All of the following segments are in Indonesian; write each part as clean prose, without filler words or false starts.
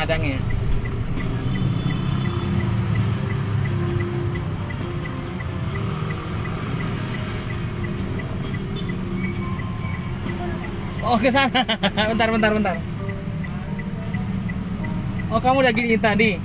ladangnya. Oh, ke sana. Bentar. Oh, kamu udah gini tadi.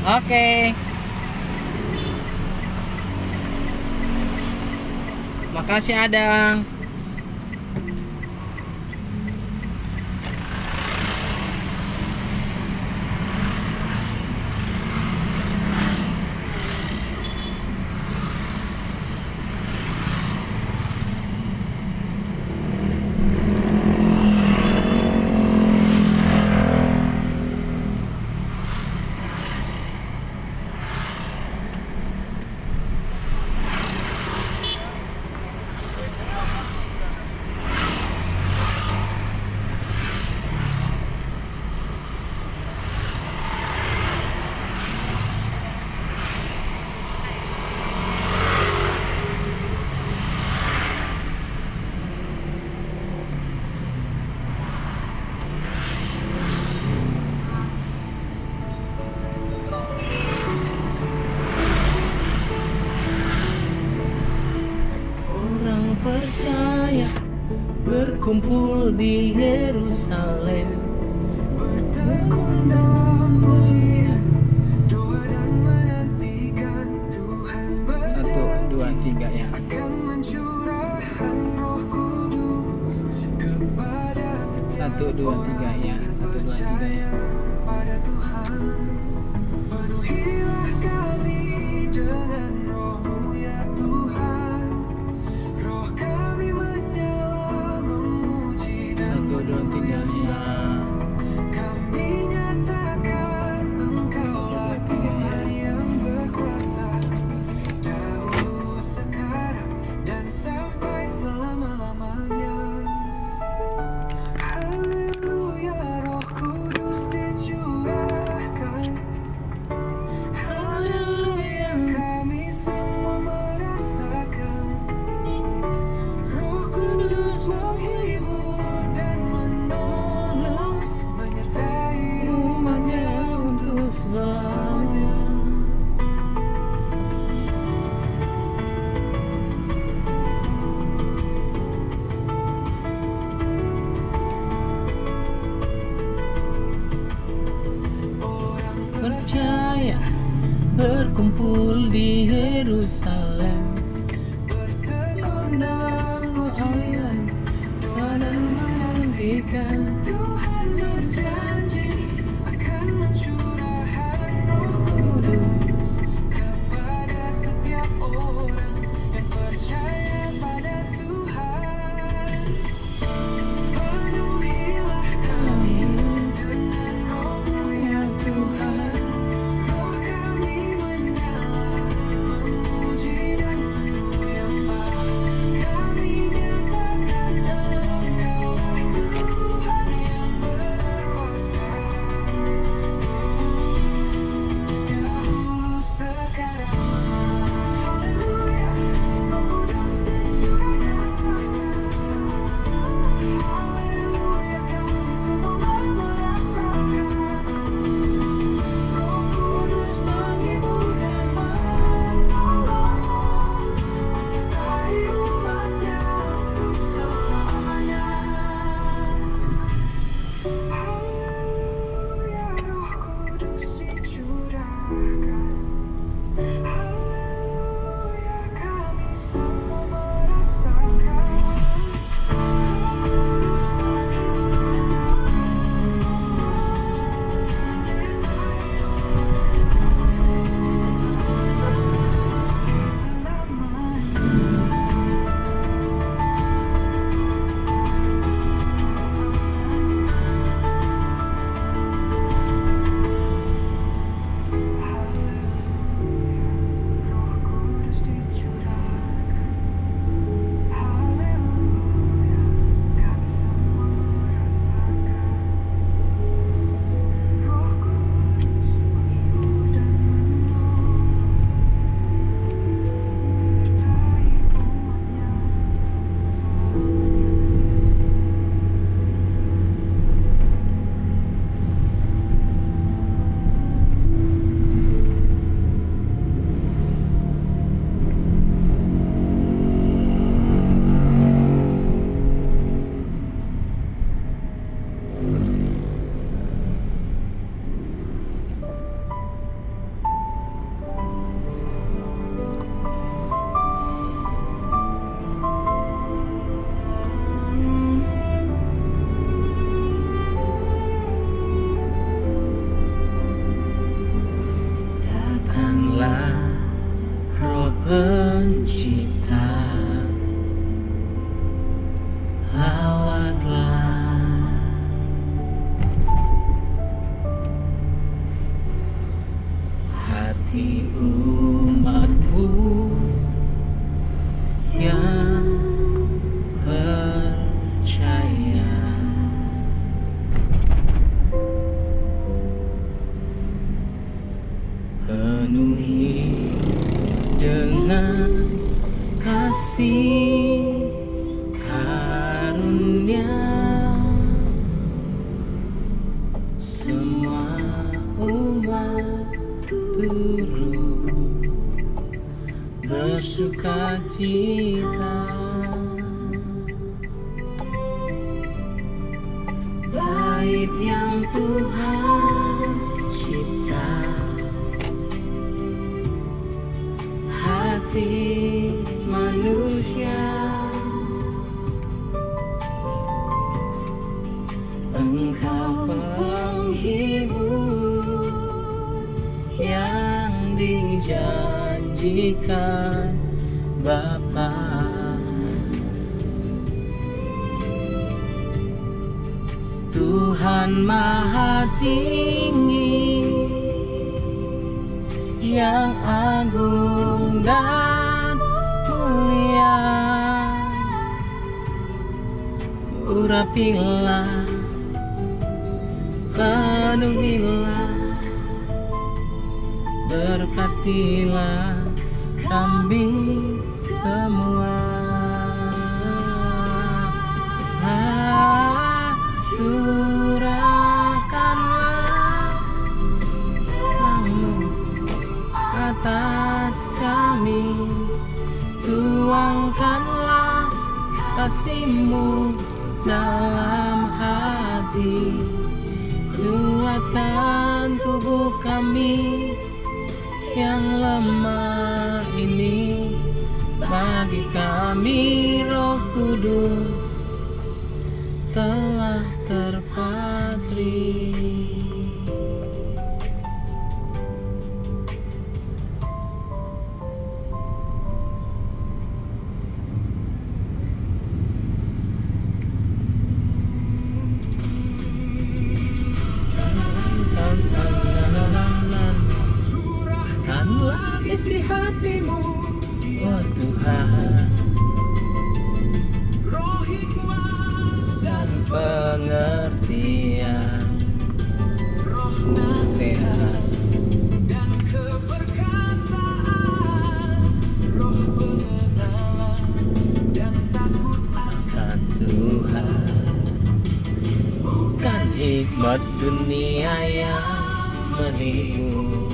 Oke. Makasih Adang. Percaya berkumpul di Yerusalem, bertekun dalam pujian, doa dan menantikan Tuhan berjanji ya. Akan mencurahkan Roh Kudus kepada setiap orang yang percaya pada Tuhan. Penuhilah kami dengan Roh-Mu ya Tuhan. Roh kami menyala memuji dan menyembah. Kami nyatakan Engkaulah Tuhan yang berkuasa, dahulu, sekarang, dan sampai selama-lamanya. Haleluya, Roh Kudus dicurahkan. Haleluya, kami semua merasakan Roh Kudus menghibur dan menolong, menyertai umatnya untuk selamanya. Orang percaya berkumpul di Yerusalem, bertekun dalam pujian, doa dan menantikan Tuhan berjanji akan mencurahkan Roh Kudus kepada setiap orang yang percaya pada Tuhan. Penuhilah kami dengan Roh-Mu ya Tuhan. Roh kami menyala memuji Pencipta, lawatlah hati umatmu yang percaya. Penuhi dengan kasih karunia, semua umat turut bersuka cita. Bait yang Tuhan cipta, hati manusia, Engkau penghibur yang dijanjikan Bapa. Tuhan Maha Tinggi yang agung dan mulia, urapilah, penuhilah, berkatilah kami semua. Curahkanlah terang-Mu atas kami, tuangkanlah kasih-Mu dalam hati, kuatkan tubuh kami yang lemah ini. Bagi kami Roh Kudus telah terpatri. Curahkanlah isi hati-Mu, oh Tuhan, roh hikmat dan pengertian, roh nasihat dan keperkasaan, roh pengenalan dan takut akan Tuhan. Bukan hikmat dunia yang menipu,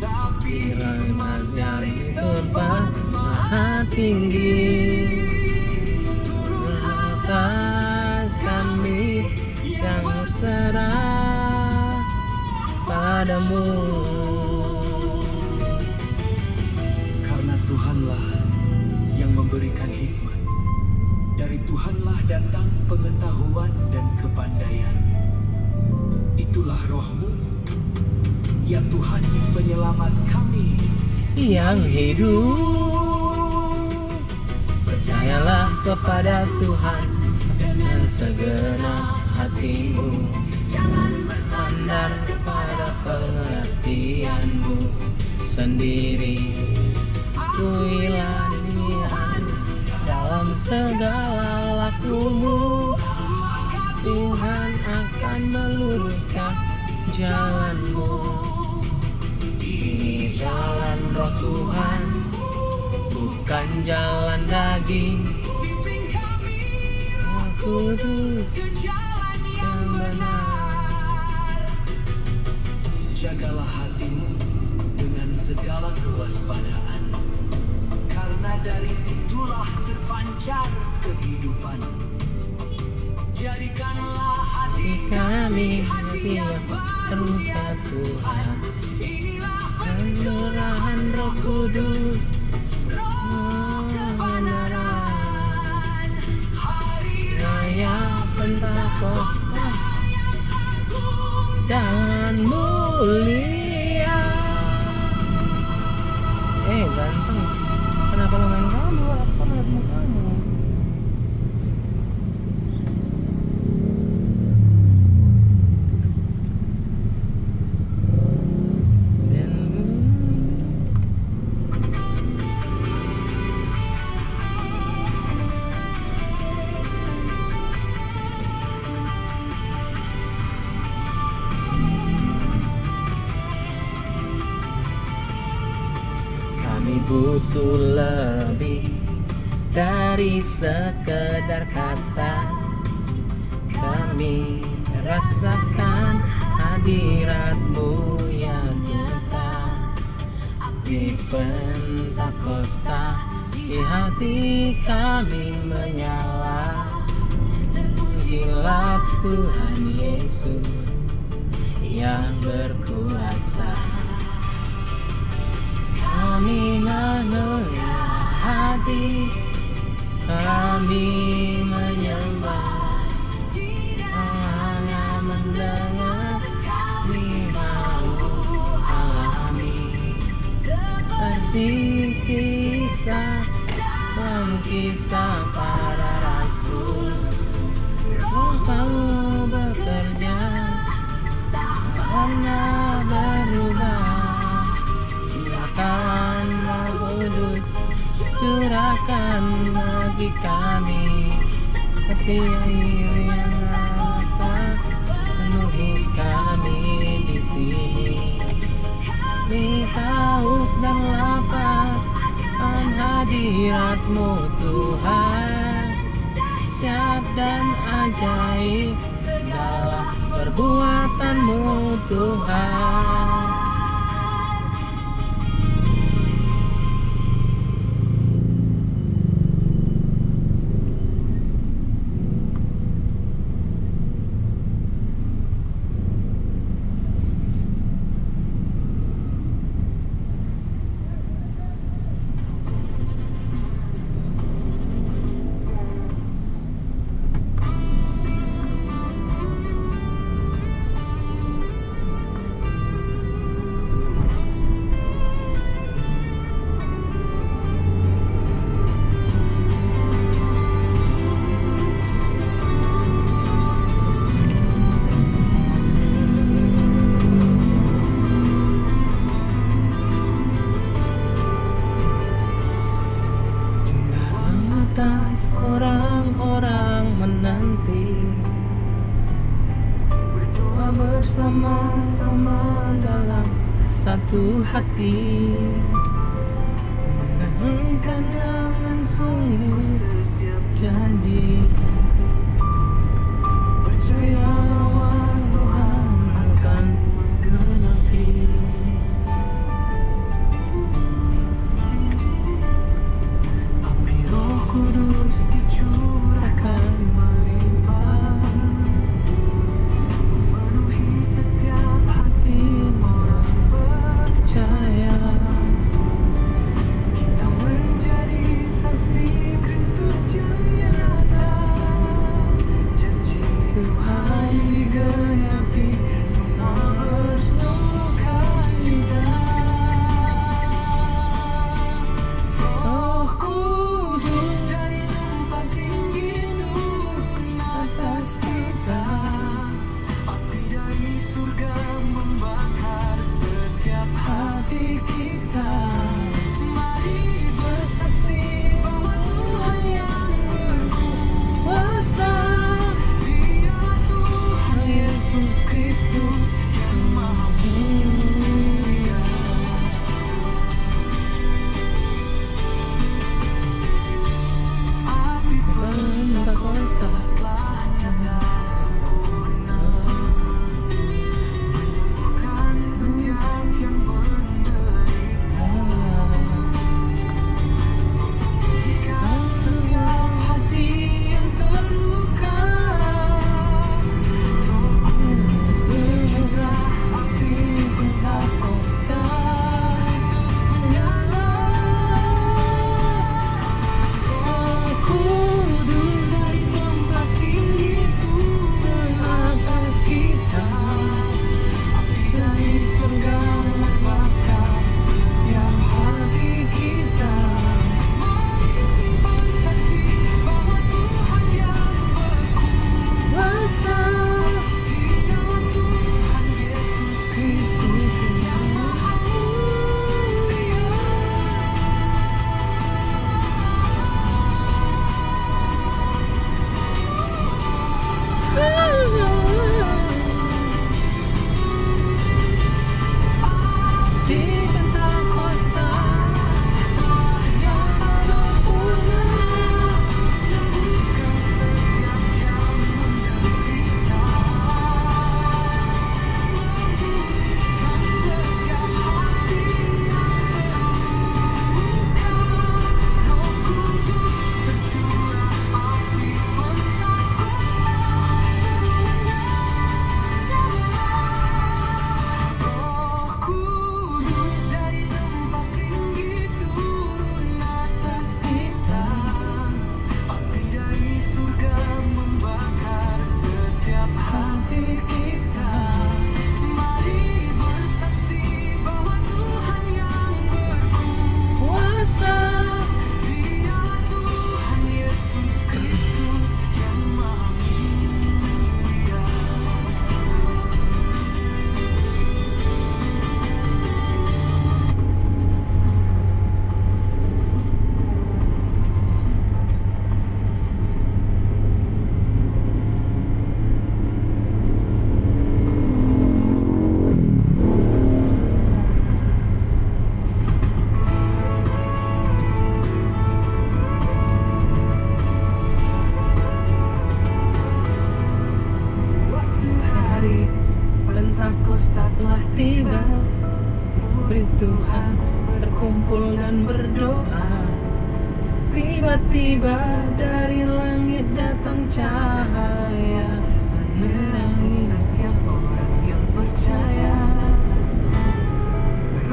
tapi rahmat dari Tuhan Maha Tinggi atas kami yang berserah padamu. Karena Tuhanlah yang memberikan hikmat, dari Tuhanlah datang pengetahuan dan kepandaian. Itulah Roh-Mu, ya Tuhan penyelamat kami yang hidup. Percayalah kepada Tuhan dengan segenap hatimu, jangan bersandar pada pengertianmu sendiri. Akuilah Dia dalam segala lakumu, Tuhan akan meluruskan jalanmu. Ini jalan Roh Tuhan, bukan jalan daging. Roh Kudus yang benar. Jagalah hatimu dengan segala kewaspadaan, karena dari situlah terpancar kehidupan. Jadikanlah hati Kami hati yang terluka Tuhan, pencurahan Roh Kudus, kebenaran, raya Pentakosta dan mulia. Ganteng. Kami butuh lebih dari sekedar kata. Kami rasakan hadirat-Mu ya nyata di Pentakosta, di hati kami menyala. Terpujilah Tuhan Yesus yang berkuasa. Kami menulia hati, kami menyembah. Hanya mendengar, kami mau alami seperti kisah para rasul. Roh Kau bekerja karena berubah. Silakan Roh Kudus curahkan bagi kami seperti air yang rasa penuhi kami di sini. Kami haus dan lapar akan hadirat-Mu Tuhan. Dahsyat dan ajaib segala perbuatan-Mu Tuhan. Orang-orang menanti, berdoa bersama-sama dalam satu hati, menanamkan dengan sungguh setiap janji. Percaya bahwa Tuhan akan menggenapi. Api Roh Kudus dicurahkan melimpah, memenuhi setiap hati orang percaya. Kita menjadi saksi Kristus yang nyata, janji Tuhan murid Tuhan berkumpul dan berdoa. Tiba-tiba dari langit datang cahaya menerangi setiap orang yang percaya.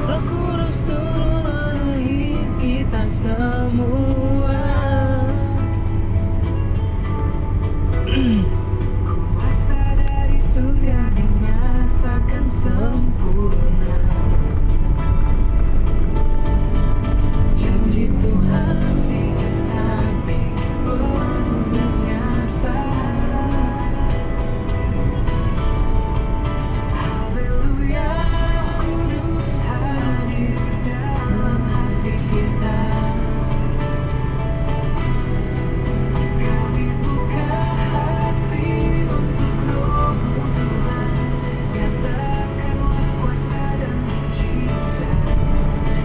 Roh Kudus turun memenuhi kita semua. Kuasa dari surga dinyatakan sempurna. Janji Tuhan digenapi penuh dan nyata. Haleluya, Kudus hadir dalam hati kita. Kami buka hati untuk Roh-Mu Tuhan. Nyatakanlah kuasa dan mujizat.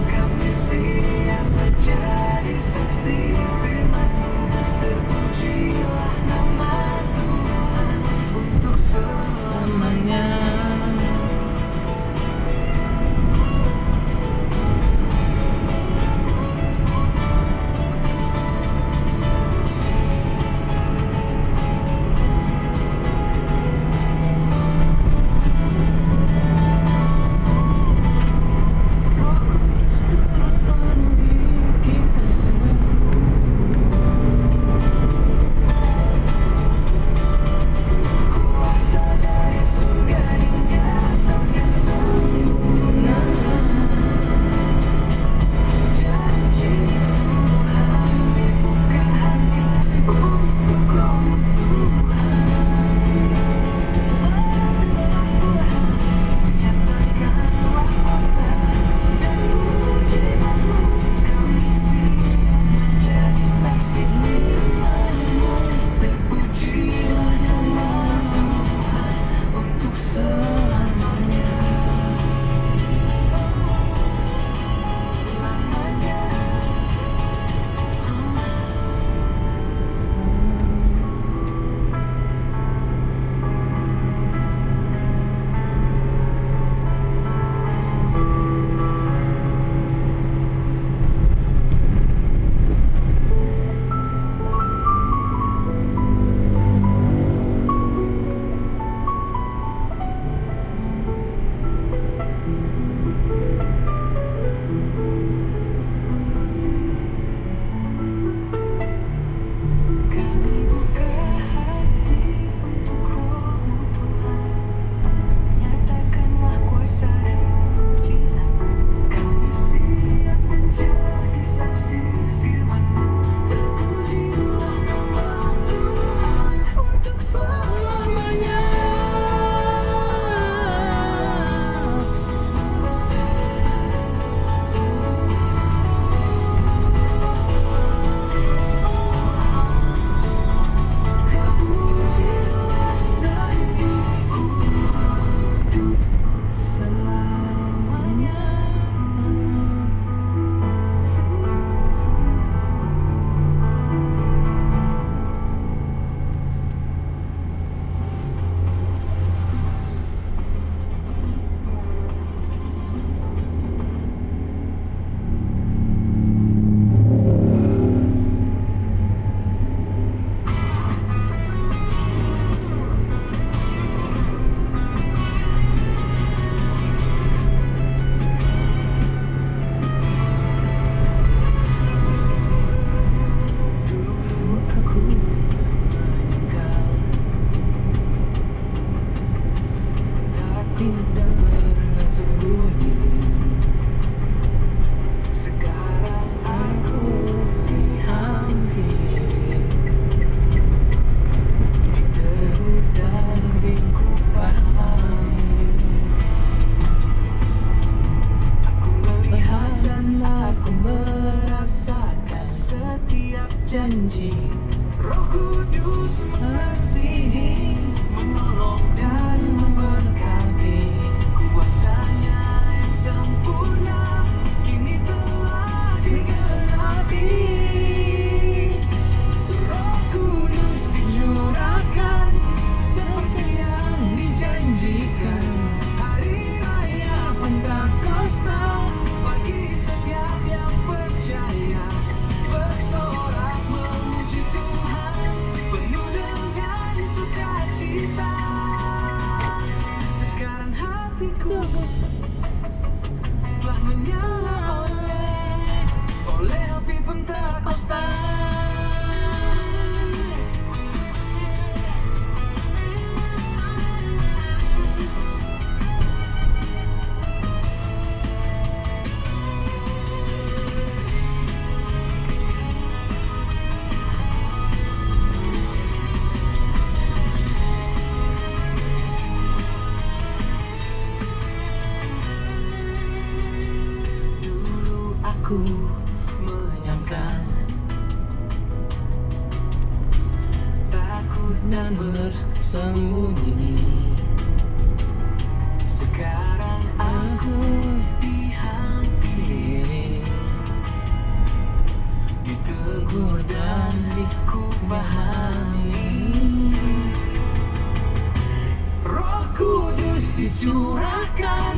Kami siap menjadi saksi firman-Mu. Terpujilah nama Tuhan untuk selamanya. Roh Kudus turun memenuhi kita semua. Kuasa dari surga dinyatakan sempurna. Janji Tuhan dibuka hati untuk Roh-Mu Tuhan. Nyatakanlah kuasa dan mujizat-Mu. Kami siap menjadi saksi firman-Mu. Terpujilah nama Tuhan untuk selamanya. Lamanya. Kami buka hati untuk Roh-Mu Tuhan. Nyatakanlah kuasa dan mujizat-Mu. Kami siap menjadi saksi firman-Mu. Terpujilah nama Tuhan untuk selamanya. Terpujilah dariku untuk selamanya. Dulu aku menyangkal, takut dan bersembunyi. Sekarang aku dihampiri, ditegur dan ku pahami. Aku melihat dan aku merasakan setiap janji. Roh Kudus mengasihi, menolong dan memberkati. Kuasanya yang sempurna kini telah digenapi. Roh Kudus dicurahkan seperti yang dijanjikan. Hari raya aku menyangka, takut dan bersembunyi. Sekarang aku dihampiri, ditegur dan dikubahami. Roh Kudus dicurahkan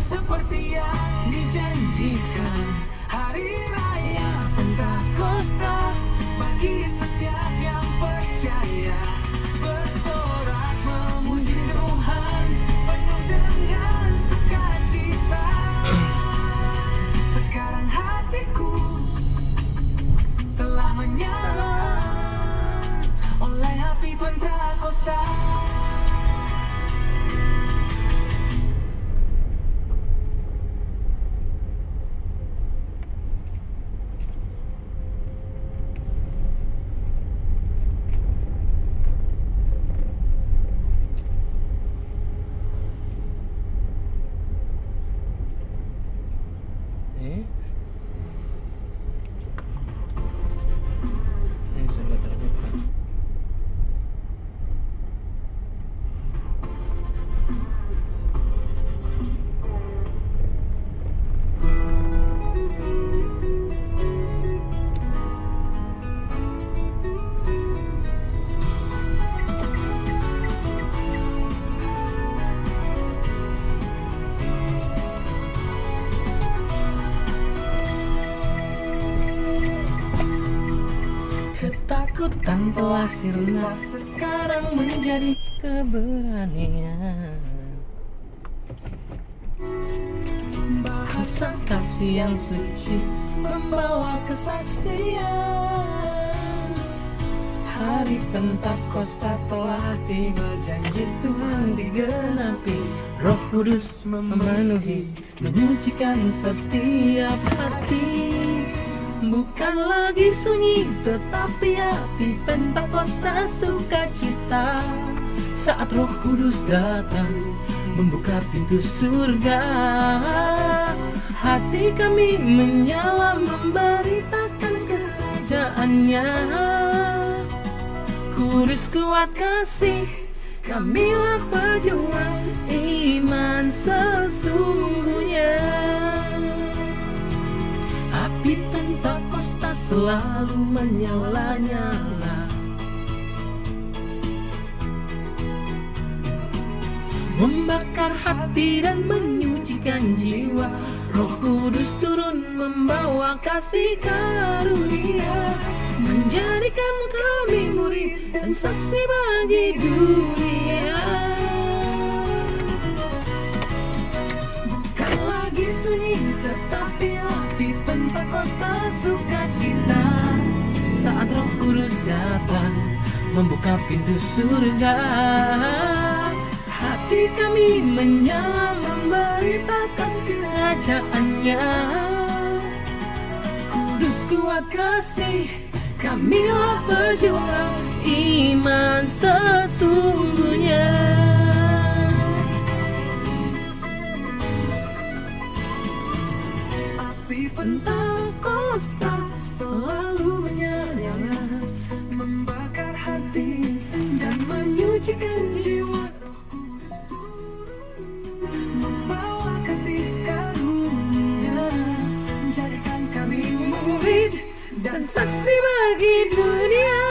seperti yang dijanjikan. Hari raya Pentakosta bagi setiap yang percaya, bersorak memuji Tuhan penuh dengan sukacita. Sekarang hatiku telah menyala oleh api Pentakosta. Sudah terbuka. Ketakutan telah sirna, sekarang menjadi keberanian. Bahasa kasih yang suci membawa kesaksian. Hari Pentakosta telah tiba, janji Tuhan digenapi. Roh Kudus memenuhi, menyucikan setiap hati. Bukan lagi sunyi, tetapi api Pentakosta sukacita. Saat Roh Kudus datang, membuka pintu surga. Hati kami menyala, memberitakan kerajaannya. Kudus kuat kasih, kamilah pejuang iman sesungguhnya. Api Pentakosta selalu menyala-nyala, membakar hati dan menyucikan jiwa. Roh Kudus turun membawa kasih karunia, menjadikan kami murid dan saksi bagi dunia. Bukan lagi sunyi, tetapi api Pentakosta sukacita. Saat Roh Kudus datang, membuka pintu surga. Hati kami menyala, memberitakan kerajaannya. Kudus kuat kasih, kamilah pejuang iman sesungguhnya. Api Pentakosta selalu menyala, membakar hati dan menyucikan jiwa. Membawa kasih karunia, menjadikan kami murid dan saksi bagi dunia.